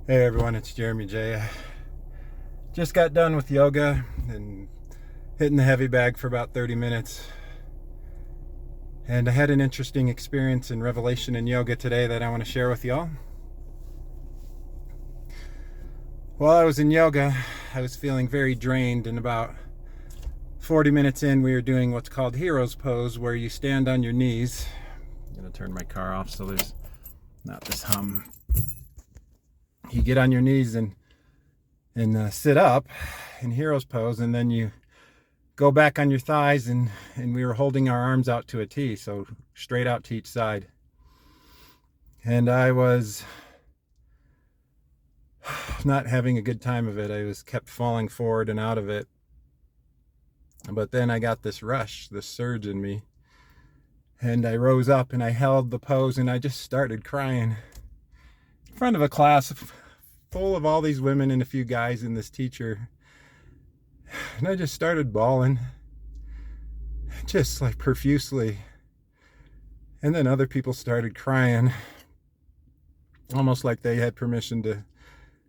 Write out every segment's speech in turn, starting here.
Hey everyone, it's Jeremy J. Just got done with yoga and hitting the heavy bag for about 30 minutes. And I had an interesting experience and revelation in yoga today that I want to share with y'all. While I was in yoga, I was feeling very drained, and about 40 minutes in, we were doing what's called hero's pose, where you stand on your knees. I'm going to turn my car off so there's not this hum. You get on your knees and sit up in hero's pose, and then you go back on your thighs, and we were holding our arms out to a T, so straight out to each side. And I was not having a good time of it. I was kept falling forward and out of it. But then I got this rush, this surge in me, and I rose up and I held the pose, and I just started crying in front of a class full of all these women and a few guys and this teacher. And I just started bawling, just like profusely. And then other people started crying, almost like they had permission to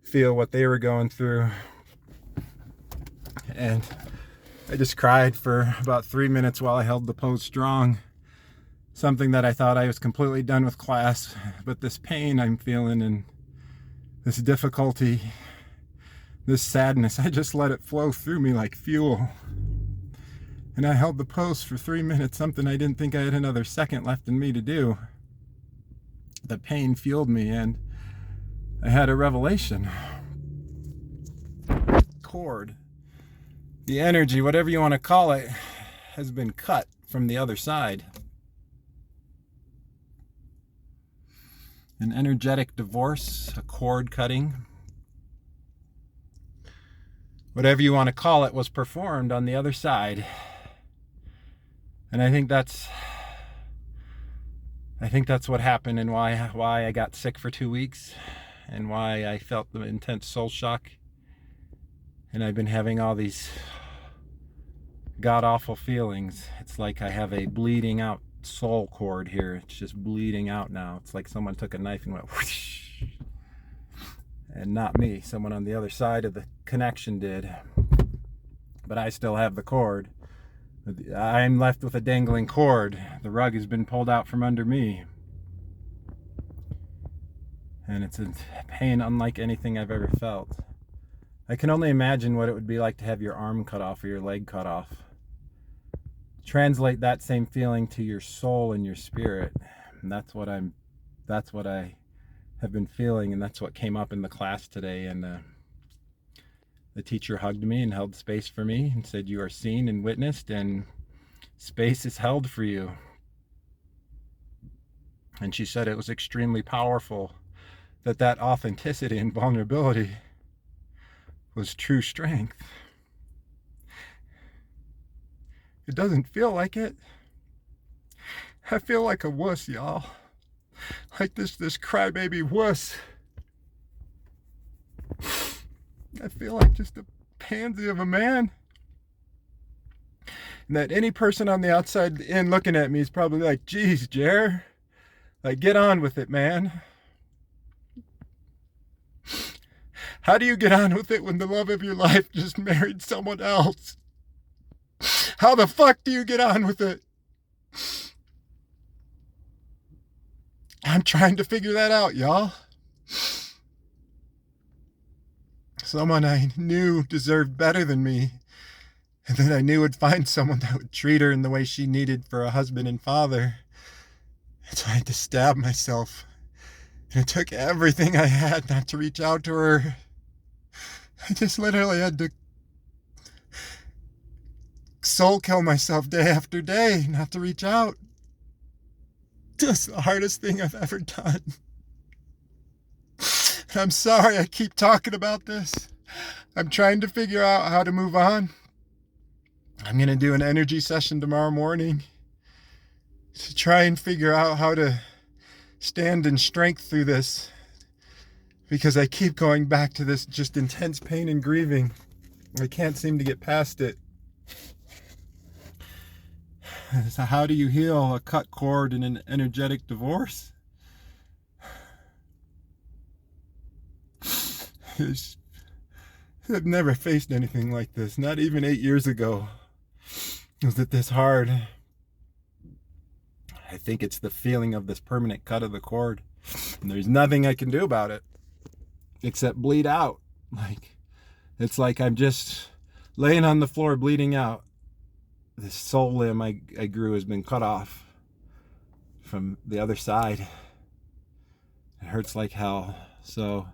feel what they were going through. And I just cried for about 3 minutes while I held the pose strong. Something that I thought I was completely done with class, but this pain I'm feeling and this difficulty, this sadness, I just let it flow through me like fuel. And I held the pose for 3 minutes, something I didn't think I had another second left in me to do. The pain fueled me, and I had a revelation. Cord, the energy, whatever you want to call it, has been cut from the other side. An energetic divorce, a cord cutting, whatever you want to call it, was performed on the other side. And I think that's what happened, and why I got sick for 2 weeks, and why I felt the intense soul shock. And I've been having all these god-awful feelings. It's like I have a bleeding out soul cord here. It's just bleeding out now. It's like someone took a knife and went whoosh. And not me. Someone on the other side of the connection did. But I still have the cord. I'm left with a dangling cord. The rug has been pulled out from under me. And it's a pain unlike anything I've ever felt. I can only imagine what it would be like to have your arm cut off or your leg cut off. Translate that same feeling to your soul and your spirit. And that's what I have been feeling, and that's what came up in the class today. And the teacher hugged me and held space for me and said, "You are seen and witnessed, and space is held for you." And she said it was extremely powerful, that authenticity and vulnerability was true strength. It doesn't feel like it. I feel like a wuss, y'all. Like this crybaby wuss. I feel like just a pansy of a man. And that any person on the outside in looking at me is probably like, "Geez, Jer, like, get on with it, man." How do you get on with it when the love of your life just married someone else? How the fuck do you get on with it? I'm trying to figure that out, y'all. Someone I knew deserved better than me, and then I knew would find someone that would treat her in the way she needed for a husband and father. And so I had to stab myself. And it took everything I had not to reach out to her. I just literally had to soul kill myself day after day not to reach out. Just the hardest thing I've ever done. And I'm sorry I keep talking about this. I'm trying to figure out how to move on. I'm going to do an energy session tomorrow morning to try and figure out how to stand in strength through this, because I keep going back to this just intense pain and grieving. I can't seem to get past it. So how do you heal a cut cord in an energetic divorce? I've never faced anything like this. Not even 8 years ago was it this hard. I think it's the feeling of this permanent cut of the cord. And there's nothing I can do about it except bleed out. It's like I'm just laying on the floor bleeding out. This sole limb I grew has been cut off from the other side. It hurts like hell. So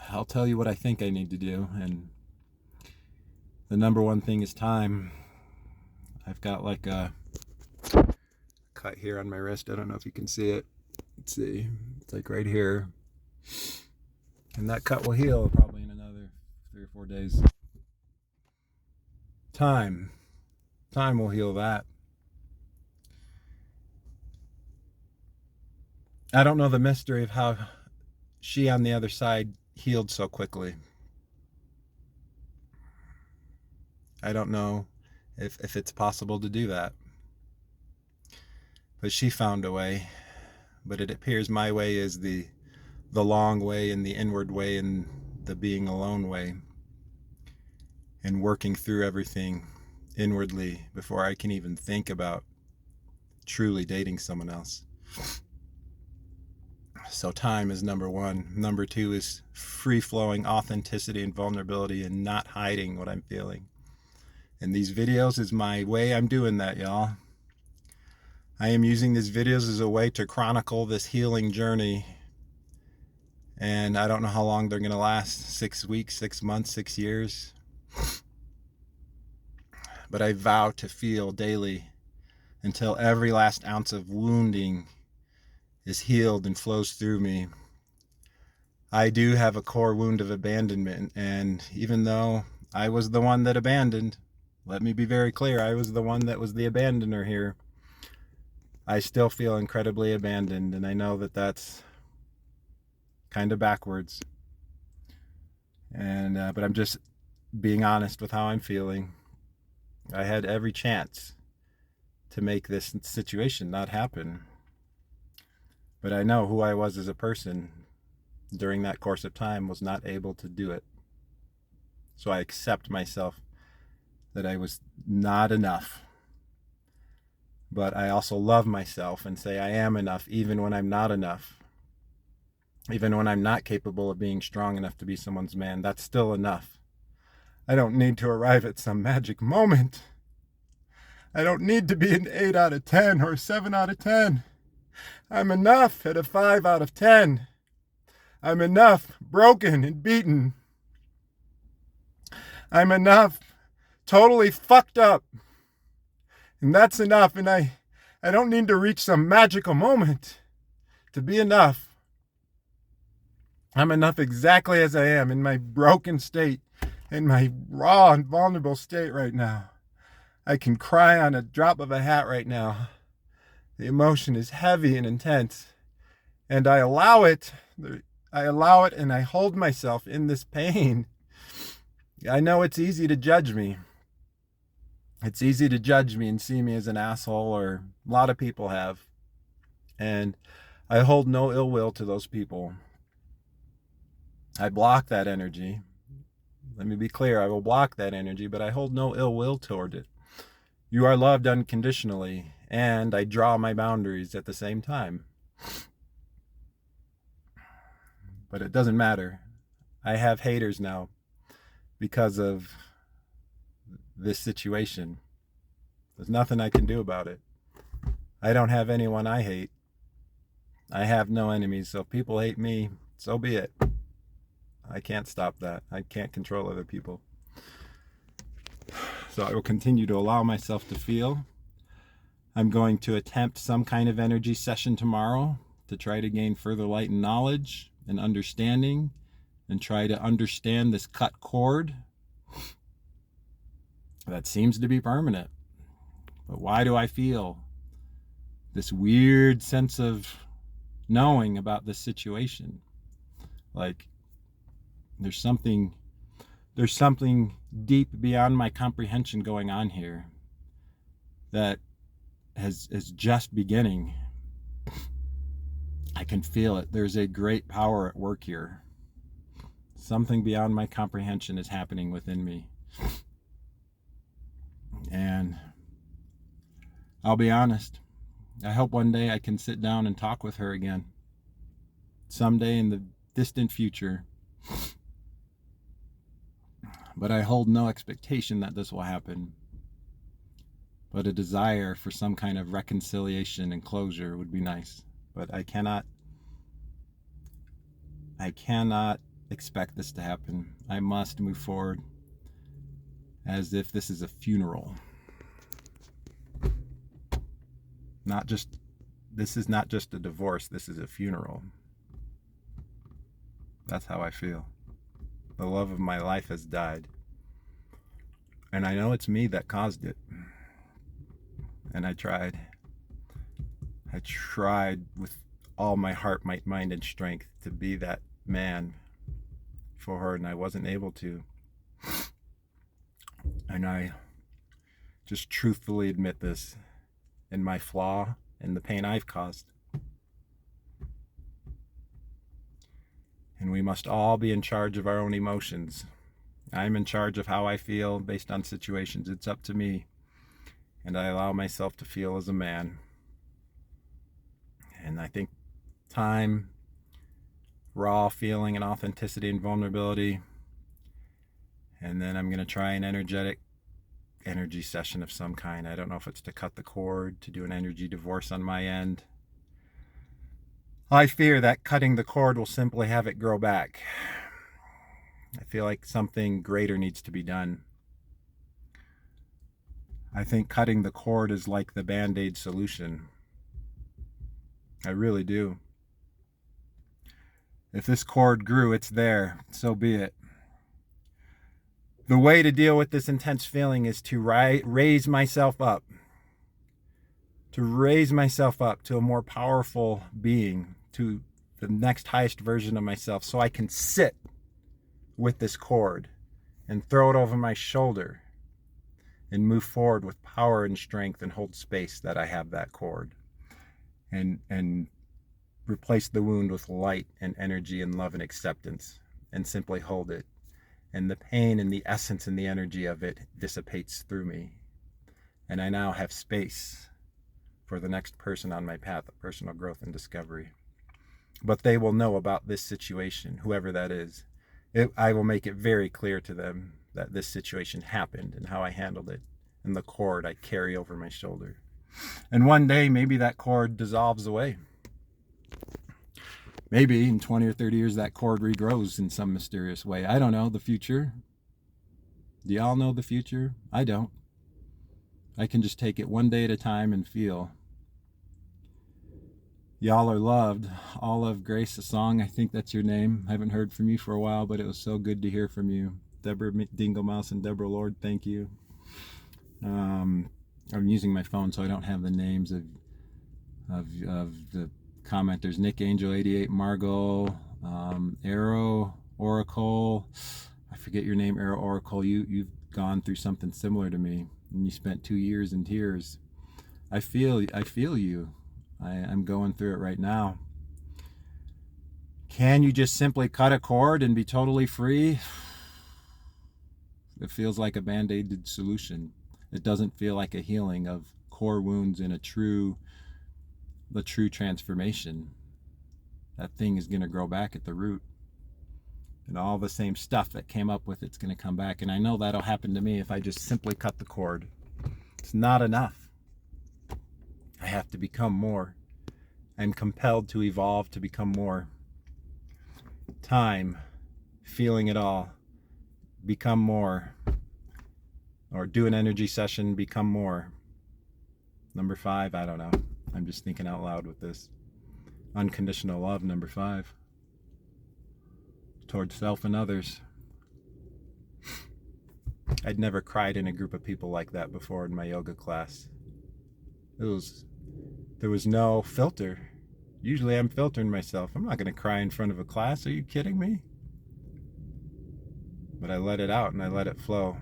I'll tell you what I think I need to do. And the number one thing is time. I've got like a cut here on my wrist. I don't know if you can see it. Let's see. It's like right here. And that cut will heal probably in another 3 or 4 days. Time will heal that. I don't know the mystery of how she on the other side healed so quickly. I don't know if it's possible to do that. But she found a way. But it appears my way is the long way and the inward way and the being alone way. And working through everything inwardly before I can even think about truly dating someone else. So time is number one. Number two is free-flowing authenticity and vulnerability and not hiding what I'm feeling. And these videos is my way I'm doing that, y'all. I am using these videos as a way to chronicle this healing journey. And I don't know how long they're going to last. 6 weeks, 6 months, 6 years. But I vow to feel daily until every last ounce of wounding is healed and flows through me. I do have a core wound of abandonment, and even though I was the one that abandoned, let me be very clear, I was the one that was the abandoner here. I still feel incredibly abandoned, and I know that that's kind of backwards. And but I'm just being honest with how I'm feeling. I had every chance to make this situation not happen. But I know who I was as a person during that course of time was not able to do it. So I accept myself that I was not enough. But I also love myself and say I am enough even when I'm not enough. Even when I'm not capable of being strong enough to be someone's man, that's still enough. I don't need to arrive at some magic moment. I don't need to be an 8 out of 10 or a 7 out of 10. I'm enough at a 5 out of 10. I'm enough broken and beaten. I'm enough totally fucked up. And that's enough. And I don't need to reach some magical moment to be enough. I'm enough exactly as I am in my broken state, in my raw and vulnerable state right now. I can cry on a drop of a hat right now. The emotion is heavy and intense, and I allow it. And I hold myself in this pain. I know it's easy to judge me. It's easy to judge me and see me as an asshole, or a lot of people have. And I hold no ill will to those people. I block that energy. Let me be clear, I will block that energy, but I hold no ill will toward it. You are loved unconditionally, and I draw my boundaries at the same time. But it doesn't matter. I have haters now because of this situation. There's nothing I can do about it. I don't have anyone I hate. I have no enemies, so if people hate me, so be it. I can't stop that. I can't control other people. So I will continue to allow myself to feel. I'm going to attempt some kind of energy session tomorrow to try to gain further light and knowledge and understanding and try to understand this cut cord that seems to be permanent. But why do I feel this weird sense of knowing about this situation? Like there's something deep beyond my comprehension going on here that is just beginning. I can feel it. There's a great power at work here. Something beyond my comprehension is happening within me. And I'll be honest, I hope one day I can sit down and talk with her again. Someday in the distant future. But I hold no expectation that this will happen. But a desire for some kind of reconciliation and closure would be nice. But I cannot expect this to happen. I must move forward as if this is a funeral. This is not just a divorce, this is a funeral. That's how I feel. The love of my life has died. And I know it's me that caused it. And I tried. I tried with all my heart, might, mind, and strength to be that man for her, and I wasn't able to. And I just truthfully admit this in my flaw and the pain I've caused. And we must all be in charge of our own emotions. I'm in charge of how I feel based on situations. It's up to me. And I allow myself to feel as a man. And I think time, raw feeling and authenticity and vulnerability. And then I'm going to try an energy session of some kind. I don't know if it's to cut the cord, to do an energy divorce on my end. I fear that cutting the cord will simply have it grow back. I feel like something greater needs to be done. I think cutting the cord is like the Band-Aid solution. I really do. If this cord grew, it's there. So be it. The way to deal with this intense feeling is to raise myself up. To raise myself up to a more powerful being, to the next highest version of myself, so I can sit with this cord and throw it over my shoulder and move forward with power and strength and hold space that I have that cord, and replace the wound with light and energy and love and acceptance, and simply hold it. And the pain and the essence and the energy of it dissipates through me. And I now have space for the next person on my path of personal growth and discovery. But they will know about this situation, whoever that is. I will make it very clear to them that this situation happened and how I handled it, and the cord I carry over my shoulder. And one day, maybe that cord dissolves away. Maybe in 20 or 30 years, that cord regrows in some mysterious way. I don't know the future. Do y'all know the future? I don't. I can just take it one day at a time and feel. Y'all are loved. Olive Grace, a song, I think that's your name. I haven't heard from you for a while, but it was so good to hear from you. Deborah Dinglemouse and Deborah Lord, thank you. I'm using my phone, so I don't have the names of the commenters. Nick Angel 88, Margot, Arrow Oracle. I forget your name, Arrow Oracle. You've gone through something similar to me, and you spent 2 years in tears. I feel you. I'm going through it right now. Can you just simply cut a cord and be totally free? It feels like a Band-Aid solution. It doesn't feel like a healing of core wounds in the true transformation. That thing is going to grow back at the root. And all the same stuff that came up with it's going to come back. And I know that'll happen to me if I just simply cut the cord. It's not enough. I have to become more. I'm compelled to evolve to become more. Time, feeling it all, become more. Or do an energy session, become more. Number 5, I don't know. I'm just thinking out loud with this. Unconditional love, number 5. Towards self and others. I'd never cried in a group of people like that before in my yoga class. There was no filter. Usually I'm filtering myself. I'm not going to cry in front of a class. Are you kidding me? But I let it out and I let it flow.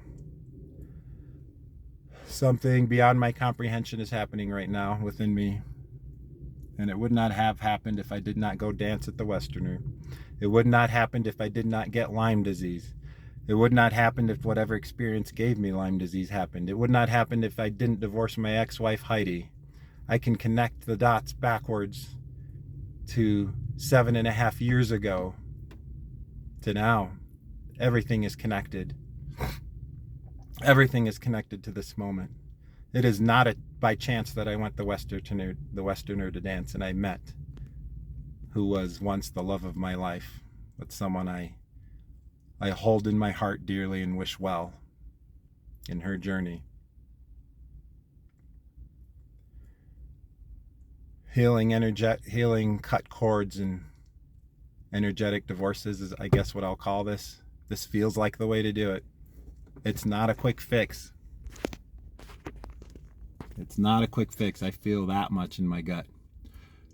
Something beyond my comprehension is happening right now within me. And it would not have happened if I did not go dance at the Westerner. It would not happen if I did not get Lyme disease. It would not happen if whatever experience gave me Lyme disease happened. It would not happen if I didn't divorce my ex-wife Heidi. I can connect the dots backwards to 7.5 years ago to now. Everything is connected. Everything is connected to this moment. It is not by chance that I went the Westerner to dance and I met who was once the love of my life, but someone I hold in my heart dearly and wish well in her journey. Healing cut cords and energetic divorces is, I guess, what I'll call this. This feels like the way to do it. It's not a quick fix. It's not a quick fix. I feel that much in my gut.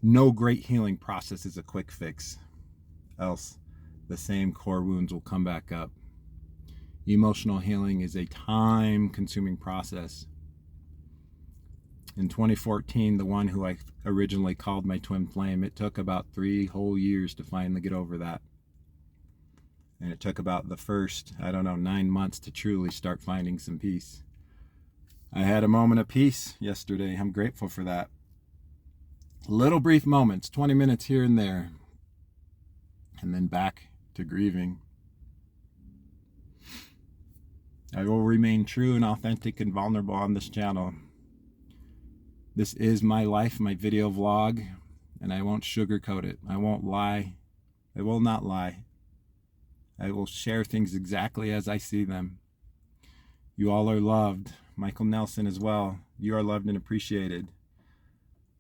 No great healing process is a quick fix, else the same core wounds will come back up. Emotional healing is a time-consuming process. In 2014, the one who I originally called my twin flame, it took about 3 whole years to finally get over that. And it took about the first, 9 months to truly start finding some peace. I had a moment of peace yesterday. I'm grateful for that. Little brief moments, 20 minutes here and there, and then back to grieving. I will remain true and authentic and vulnerable on this channel. This is my life, my video vlog, and I won't sugarcoat it. I won't lie. I will not lie. I will share things exactly as I see them. You all are loved. Michael Nelson as well. You are loved and appreciated.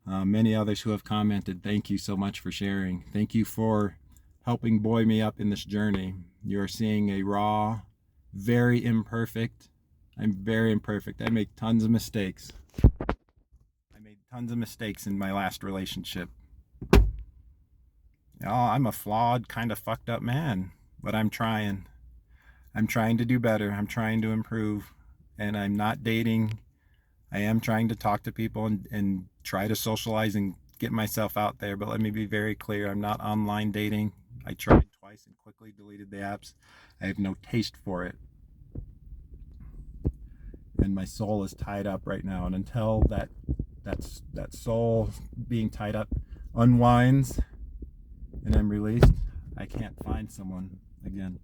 Many others who have commented, thank you so much for sharing. Thank you for helping buoy me up in this journey. You are seeing a raw, very imperfect. I'm very imperfect. I make tons of mistakes. I made tons of mistakes in my last relationship. I'm a flawed, kind of fucked up man, but I'm trying. I'm trying to do better. I'm trying to improve, and I'm not dating. I am trying to talk to people and try to socialize and get myself out there, but let me be very clear, I'm not online dating. I tried twice and quickly deleted the apps. I have no taste for it. And my soul is tied up right now, and until that soul being tied up unwinds and I'm released, I can't find someone again.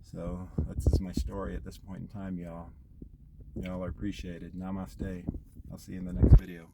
So that's just my story at this point in time, y'all. Y'all are appreciated. Namaste. I'll see you in the next video.